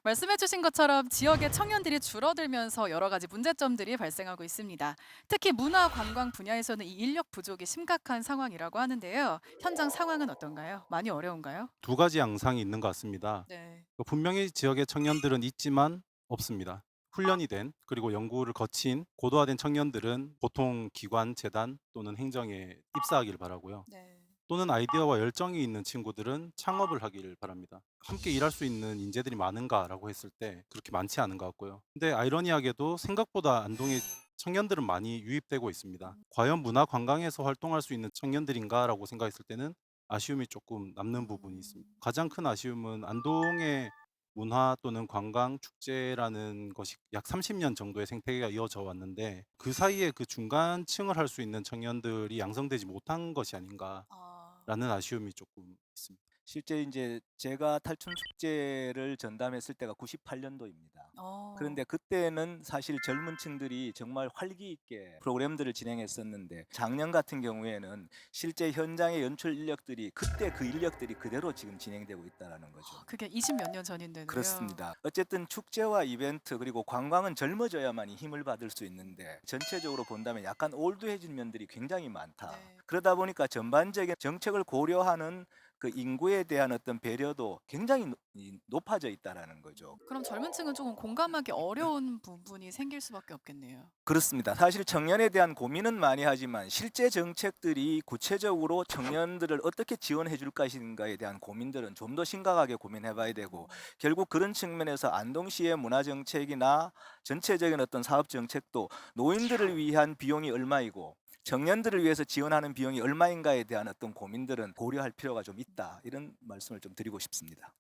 말씀해주신 것처럼 지역의 청년들이 줄어들면서 여러 가지 문제점들이 발생하고 있습니다. 특히 문화 관광 분야에서는 이 인력 부족이 심각한 상황이라고 하는데요. 현장 상황은 어떤가요? 많이 어려운가요? 두 가지 양상이 있는 것 같습니다. 네. 분명히 지역의 청년들은 있지만 없습니다. 훈련이 된 그리고 연구를 거친 고도화된 청년들은 보통 기관, 재단 또는 행정에 입사하기를 바라고요. 네. 또는 아이디어와 열정이 있는 친구들은 창업을 하기를 바랍니다. 함께 일할 수 있는 인재들이 많은가라고 했을 때 그렇게 많지 않은 것 같고요. 근데 아이러니하게도 생각보다 안동에 청년들은 많이 유입되고 있습니다. 과연 문화 관광에서 활동할 수 있는 청년들인가라고 생각했을 때는 아쉬움이 조금 남는 부분이 있습니다. 음. 가장 큰 아쉬움은 안동의 문화 또는 관광 축제라는 것이 약 30년 정도의 생태계가 이어져 왔는데 그 사이에 그 중간층을 할 수 있는 청년들이 양성되지 못한 것이 아닌가 아. 라는 아쉬움이 조금 있습니다. 실제 이제 제가 탈춤 축제를 전담했을 때가 98년도입니다. 어. 그런데 그때는 사실 젊은 층들이 정말 활기 있게 프로그램들을 진행했었는데 작년 같은 경우에는 실제 현장의 연출 인력들이 그때 그 인력들이 그대로 지금 진행되고 있다라는 거죠. 그게 20몇 년 전인데도요. 그렇습니다. 어쨌든 축제와 이벤트 그리고 관광은 젊어져야만이 힘을 받을 수 있는데 전체적으로 본다면 약간 올드해진 면들이 굉장히 많다. 네. 그러다 보니까 전반적인 정책을 고려하는 그 인구에 대한 어떤 배려도 굉장히 높아져 있다라는 거죠. 그럼 젊은 층은 조금 공감하기 어려운 부분이 생길 수밖에 없겠네요. 그렇습니다. 사실 청년에 대한 고민은 많이 하지만 실제 정책들이 구체적으로 청년들을 어떻게 지원해 줄 것인가에 대한 고민들은 좀 더 심각하게 고민해 봐야 되고 결국 그런 측면에서 안동시의 문화 정책이나 전체적인 어떤 사업 정책도 노인들을 위한 비용이 얼마이고 청년들을 위해서 지원하는 비용이 얼마인가에 대한 어떤 고민들은 고려할 필요가 좀 있다. 이런 말씀을 좀 드리고 싶습니다.